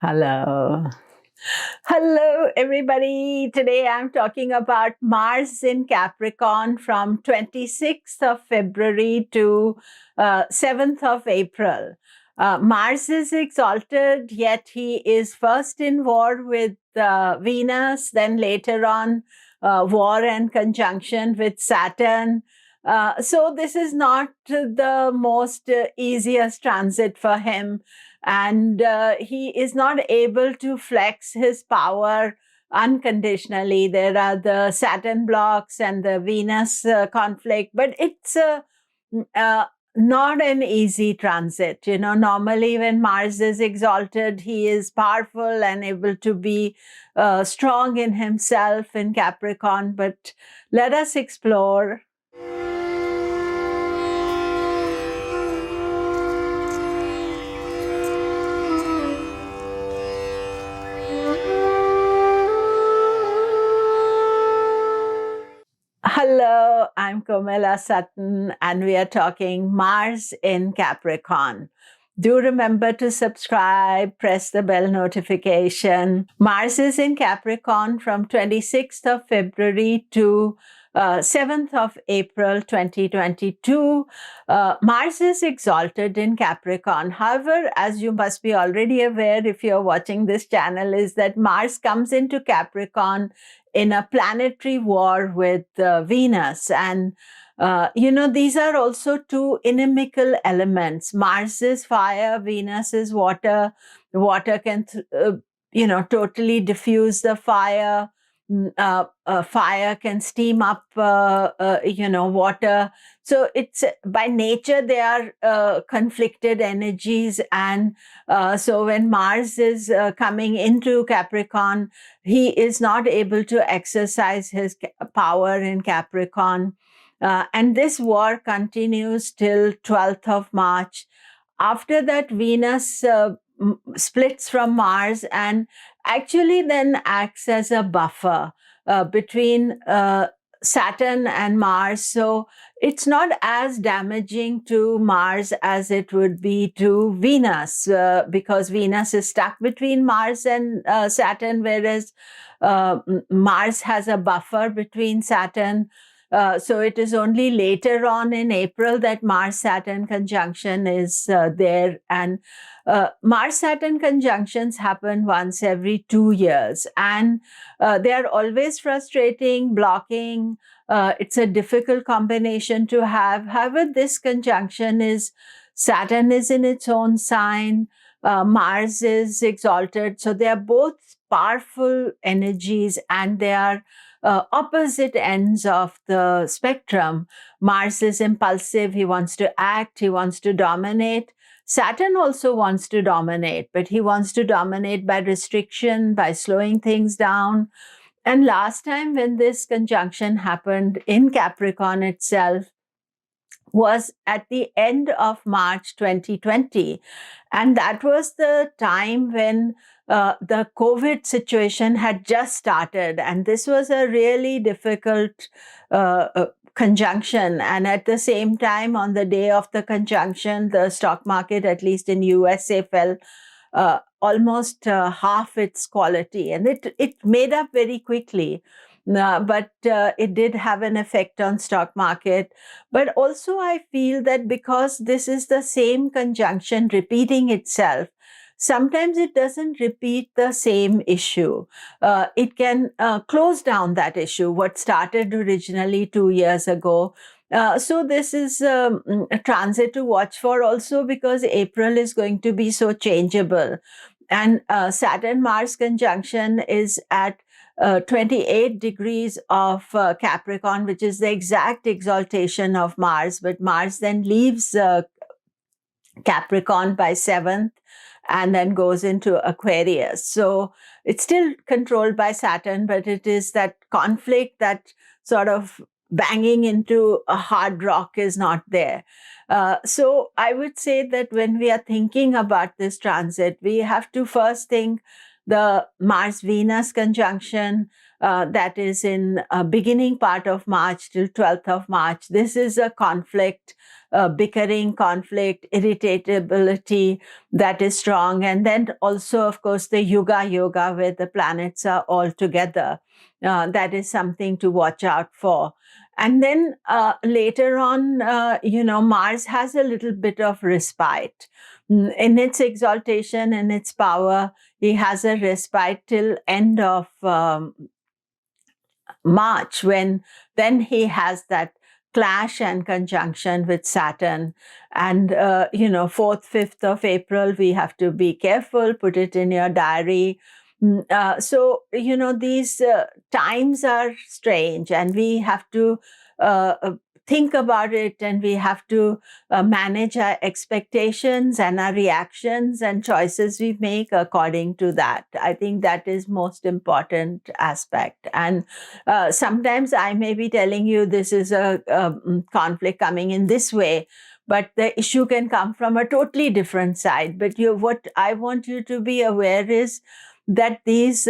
Hello. Hello, everybody. Today I'm talking about Mars in Capricorn from 26th of February to 7th of April. Mars is exalted, yet he is first in war with Venus, then later on war and conjunction with Saturn. So this is not the most easiest transit for him, and he is not able to flex his power unconditionally. There are the Saturn blocks and the Venus conflict, but it's uh, not an easy transit. You know, normally when Mars is exalted, he is powerful and able to be strong in himself in Capricorn. But let us explore. Hello, I'm Komilla Sutton, and we are talking Mars in Capricorn. Do remember to subscribe, press the bell notification. Mars is in Capricorn from 26th of February to 7th of April 2022. Mars is exalted in Capricorn. However, as you must be already aware if you're watching this channel, is that Mars comes into Capricorn in a planetary war with Venus. And, these are also two inimical elements. Mars is fire, Venus is water. The water can, totally diffuse the fire. Fire can steam up, water. So it's by nature they are conflicted energies, and so when Mars is coming into Capricorn, he is not able to exercise his power in Capricorn, and this war continues till 12th of March. After that, Venus splits from Mars and actually then acts as a buffer between Saturn and Mars. So it's not as damaging to Mars as it would be to Venus, because Venus is stuck between Mars and Saturn, whereas Mars has a buffer between Saturn. So it is only later on in April that Mars-Saturn conjunction is there. And Mars-Saturn conjunctions happen once every 2 years. And they are always frustrating, blocking. It's a difficult combination to have. However, this conjunction is, Saturn is in its own sign, Mars is exalted. So they are both powerful energies, and they are opposite ends of the spectrum. Mars is impulsive, he wants to act, he wants to dominate. Saturn also wants to dominate, but he wants to dominate by restriction, by slowing things down. And last time when this conjunction happened in Capricorn itself was at the end of March 2020. And that was the time when the COVID situation had just started. And this was a really difficult conjunction. And at the same time, on the day of the conjunction, the stock market, at least in USA, fell almost half its quality. And it made up very quickly. But it did have an effect on stock market. But also I feel that because this is the same conjunction repeating itself, sometimes it doesn't repeat the same issue. It can close down that issue, what started originally 2 years ago. So this is a transit to watch for also, because April is going to be so changeable. And Saturn-Mars conjunction is at 28 degrees of Capricorn, which is the exact exaltation of Mars. But Mars then leaves Capricorn by 7th and then goes into Aquarius. So it's still controlled by Saturn, but it is that conflict, that sort of banging into a hard rock is not there. So I would say that when we are thinking about this transit, we have to first think the Mars-Venus conjunction that is in beginning part of March till 12th of March. This is a conflict, bickering conflict, irritability that is strong. And then also, of course, the yoga where the planets are all together. That is something to watch out for. And then later on, Mars has a little bit of respite. In its exaltation and its power, he has a respite till end of March, when then he has that clash and conjunction with Saturn. And, 4th, 5th of April, we have to be careful, put it in your diary. So, these times are strange, and we have to think about it, and we have to manage our expectations and our reactions and choices we make according to that. I think that is most important aspect. And sometimes I may be telling you this is a conflict coming in this way, but the issue can come from a totally different side. But what I want you to be aware is that these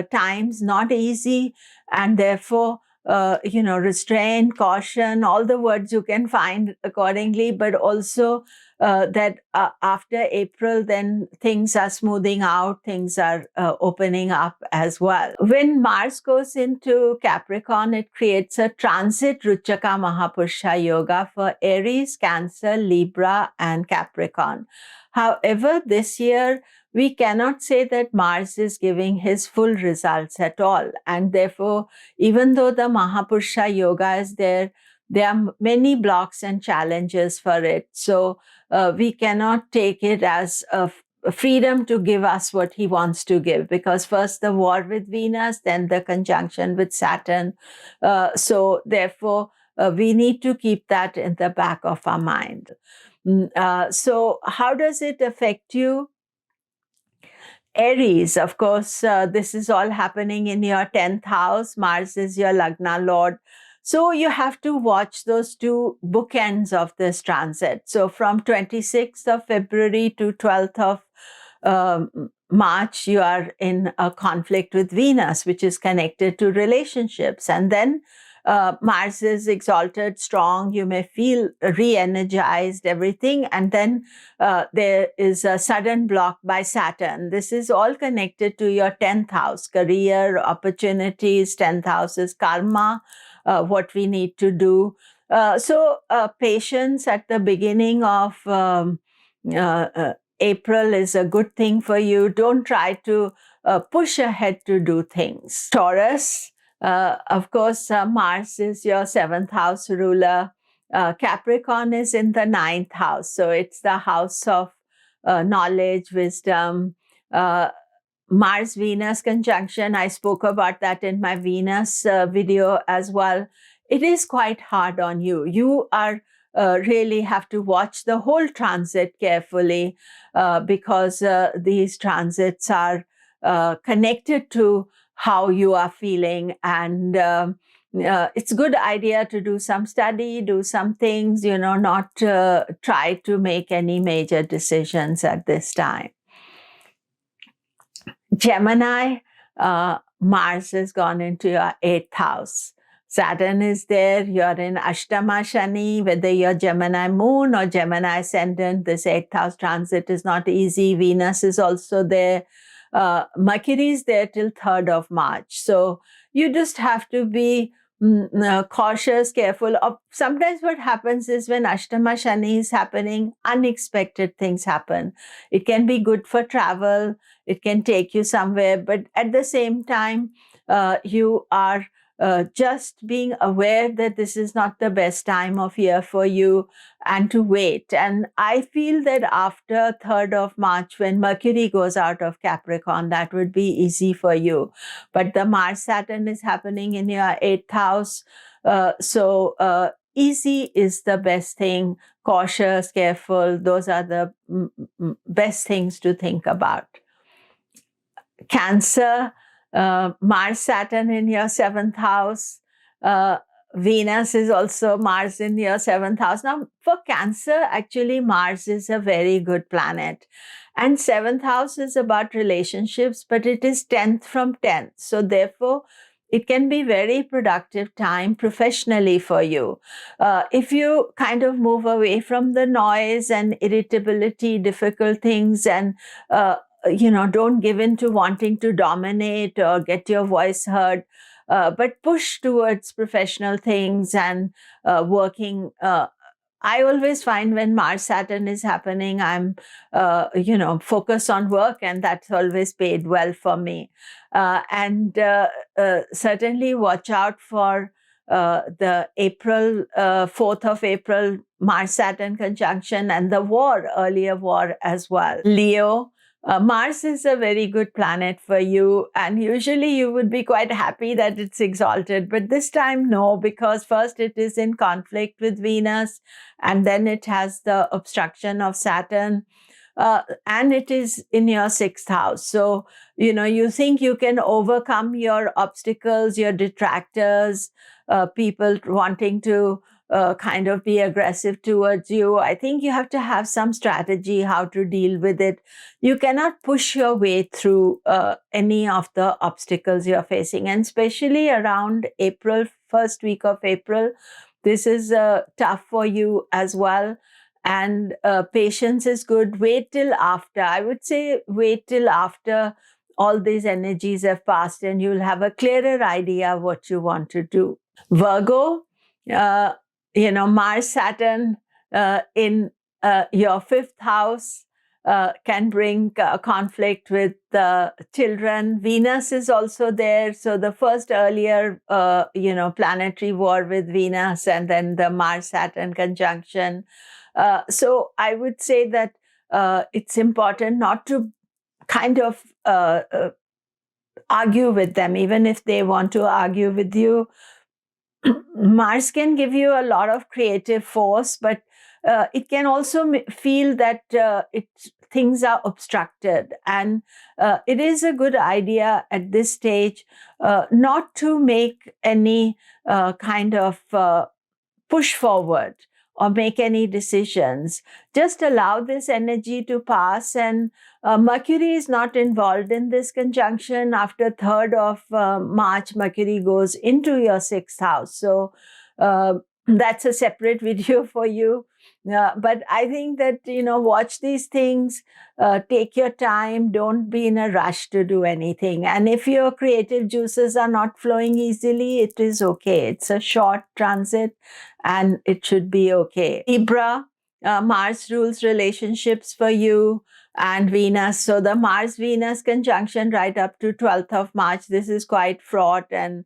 times not easy, and therefore restraint, caution, all the words you can find accordingly, but also that after April, then things are smoothing out, things are opening up as well. When Mars goes into Capricorn, it creates a transit Ruchaka Mahapurusha Yoga for Aries, Cancer, Libra, and Capricorn. However, this year, we cannot say that Mars is giving his full results at all. And therefore, even though the Mahapurusha Yoga is there are many blocks and challenges for it. So we cannot take it as a freedom to give us what he wants to give, because first the war with Venus, then the conjunction with Saturn. So therefore, we need to keep that in the back of our mind. So how does it affect you? Aries, of course, this is all happening in your 10th house. Mars is your Lagna Lord. So you have to watch those two bookends of this transit. So from 26th of February to 12th of March, you are in a conflict with Venus, which is connected to relationships. And then Mars is exalted, strong, you may feel re-energized, everything. And then there is a sudden block by Saturn. This is all connected to your 10th house, career, opportunities, 10th house is karma, what we need to do. So patience at the beginning of April is a good thing for you. Don't try to push ahead to do things. Taurus, of course, Mars is your 7th house ruler. Capricorn is in the 9th house. So it's the house of knowledge, wisdom. Mars-Venus conjunction, I spoke about that in my Venus video as well. It is quite hard on you. You are really have to watch the whole transit carefully because these transits are connected to how you are feeling, and it's a good idea to do some study, do some things, not try to make any major decisions at this time. Gemini, Mars has gone into your 8th house. Saturn is there, you're in Ashtama Shani, whether you're Gemini moon or Gemini ascendant, this 8th house transit is not easy. Venus is also there. Mercury is there till 3rd of March. So you just have to be cautious, careful. Sometimes what happens is when Ashtama Shani is happening, unexpected things happen. It can be good for travel. It can take you somewhere. But at the same time, you are just being aware that this is not the best time of year for you and to wait. And I feel that after 3rd of March, when Mercury goes out of Capricorn, that would be easy for you. But the Mars-Saturn is happening in your 8th house. So easy is the best thing. Cautious, careful, those are the best things to think about. Cancer, Mars, Saturn in your 7th house. Venus is also Mars in your 7th house. Now, for Cancer, actually, Mars is a very good planet. And 7th house is about relationships, but it is 10th from 10th. So therefore, it can be very productive time professionally for you. If you kind of move away from the noise and irritability, difficult things, and don't give in to wanting to dominate or get your voice heard, but push towards professional things and working. I always find when Mars Saturn is happening, I'm, focused on work, and that's always paid well for me. And certainly watch out for the April, 4th of April, Mars Saturn conjunction, and the earlier war as well. Leo. Mars is a very good planet for you, and usually you would be quite happy that it's exalted, but this time no, because first it is in conflict with Venus, and then it has the obstruction of Saturn, and it is in your 6th house. So, you think you can overcome your obstacles, your detractors, people wanting to kind of be aggressive towards you. I think you have to have some strategy how to deal with it. You cannot push your way through any of the obstacles you're facing, and especially around April, first week of April, this is tough for you as well. And patience is good. Wait till after. I would say wait till after all these energies have passed, and you'll have a clearer idea what you want to do. Virgo, Mars Saturn in your 5th house can bring conflict with children. Venus is also there. So the first earlier, planetary war with Venus, and then the Mars Saturn conjunction. So I would say that it's important not to kind of argue with them, even if they want to argue with you. Mars can give you a lot of creative force, but it can also feel that things are obstructed. And it is a good idea at this stage not to make any kind of push forward or make any decisions. Just allow this energy to pass. And Mercury is not involved in this conjunction. After 3rd of March, Mercury goes into your 6th house. So that's a separate video for you. But I think that, watch these things, take your time, don't be in a rush to do anything. And if your creative juices are not flowing easily, it is okay. It's a short transit and it should be okay. Libra, Mars rules relationships for you, and Venus. So the Mars-Venus conjunction right up to 12th of March, this is quite fraught and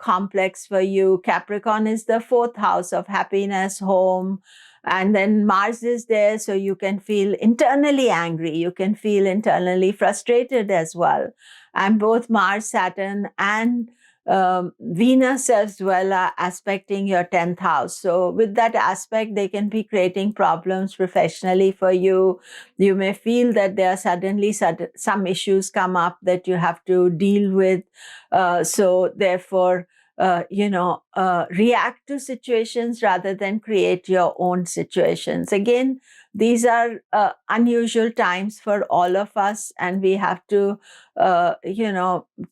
complex for you. Capricorn is the 4th house of happiness, home. And then Mars is there, so you can feel internally angry. You can feel internally frustrated as well. And both Mars, Saturn, and Venus as well are aspecting your 10th house. So with that aspect, they can be creating problems professionally for you. You may feel that there are suddenly some issues come up that you have to deal with. So therefore, react to situations rather than create your own situations. Again, these are unusual times for all of us, and we have to,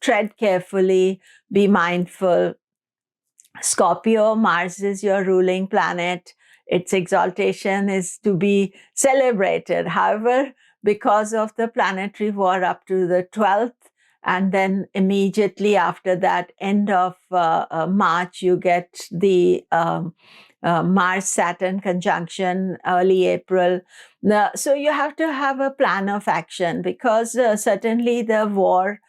tread carefully, be mindful. Scorpio, Mars is your ruling planet. Its exaltation is to be celebrated. However, because of the planetary war up to the 12th, and then immediately after that, end of March, you get the Mars-Saturn conjunction, early April. So you have to have a plan of action, because certainly the war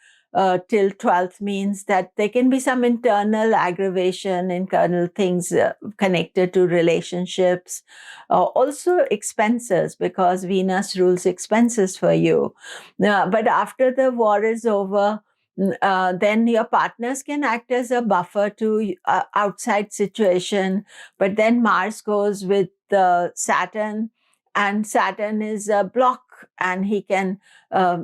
till 12th means that there can be some internal aggravation, internal things connected to relationships. Also expenses, because Venus rules expenses for you. But after the war is over, then your partners can act as a buffer to outside situation. But then Mars goes with Saturn, and Saturn is a block, and he can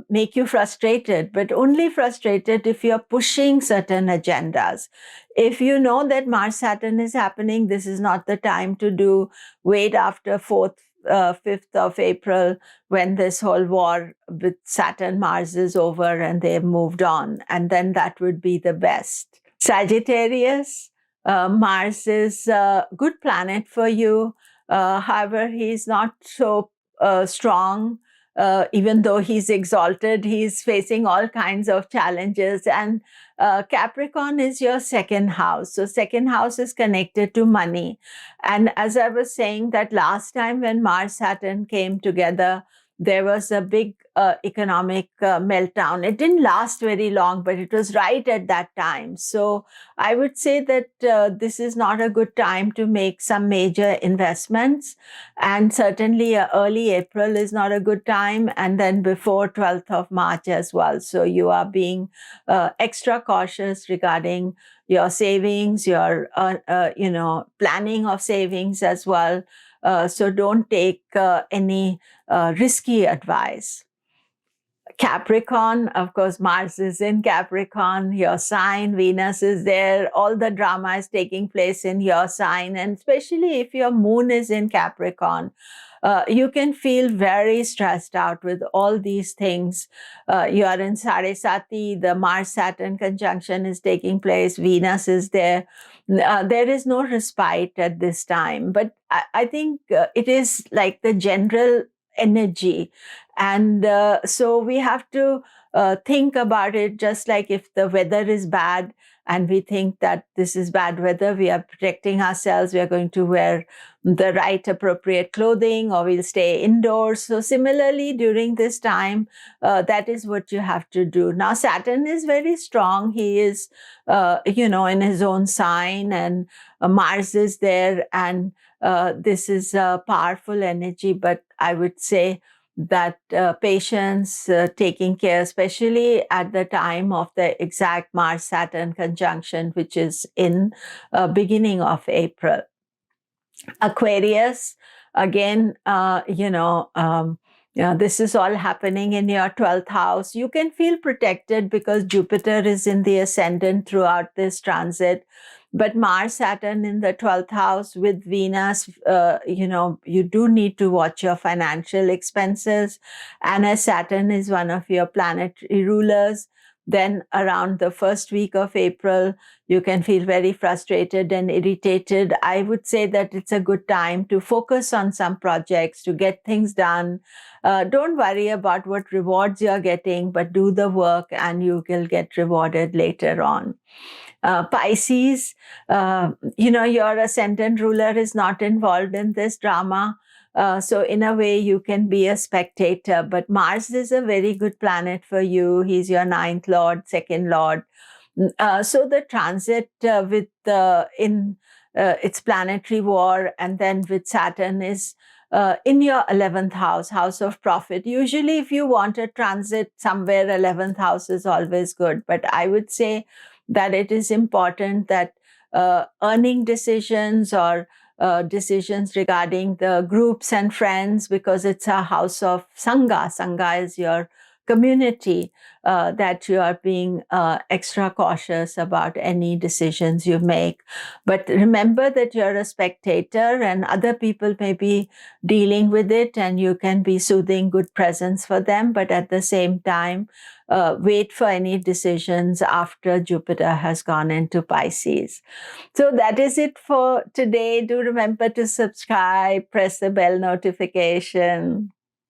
make you frustrated, but only frustrated if you're pushing certain agendas. If you know that Mars Saturn is happening, this is not the time to do. Wait after 4th 5th of April, when this whole war with Saturn, Mars is over and they've moved on. And then that would be the best. Sagittarius, Mars is a good planet for you. However, he's not so strong. Even though he's exalted, he's facing all kinds of challenges. And Capricorn is your second house. So second house is connected to money. And as I was saying, that last time when Mars Saturn came together, there was a big economic meltdown. It didn't last very long, but it was right at that time. So I would say that this is not a good time to make some major investments. And certainly early April is not a good time. And then before 12th of March as well. So you are being extra cautious regarding your savings, your planning of savings as well. So don't take any risky advice. Capricorn, of course, Mars is in Capricorn, your sign, Venus is there, all the drama is taking place in your sign, and especially if your moon is in Capricorn, you can feel very stressed out with all these things. You are in Sarasati, the Mars-Saturn conjunction is taking place, Venus is there. There is no respite at this time, but I think it is like the general energy. And so we have to think about it, just like if the weather is bad and we think that this is bad weather, we are protecting ourselves, we are going to wear the right appropriate clothing, or we'll stay indoors. So similarly, during this time, that is what you have to do. Now, Saturn is very strong. He is, in his own sign, and Mars is there, and this is a powerful energy, but I would say that patience, taking care, especially at the time of the exact Mars-Saturn conjunction, which is in beginning of April. Aquarius, again, this is all happening in your 12th house. You can feel protected because Jupiter is in the ascendant throughout this transit. But Mars, Saturn in the 12th house with Venus, you do need to watch your financial expenses. And as Saturn is one of your planetary rulers, then around the first week of April, you can feel very frustrated and irritated. I would say that it's a good time to focus on some projects, to get things done. Don't worry about what rewards you're getting, but do the work and you will get rewarded later on. Pisces, your ascendant ruler is not involved in this drama. So in a way, you can be a spectator. But Mars is a very good planet for you. He's your 9th lord, 2nd lord. So the transit with its planetary war, and then with Saturn is in your 11th house, house of profit. Usually, if you want a transit somewhere, 11th house is always good. But I would say that it is important that earning decisions or decisions regarding the groups and friends, because it's a house of Sangha. Sangha is your community, that you are being extra cautious about any decisions you make. But remember that you're a spectator and other people may be dealing with it, and you can be soothing, good presence for them. But at the same time, wait for any decisions after Jupiter has gone into Pisces. So that is it for today. Do remember to subscribe, press the bell notification.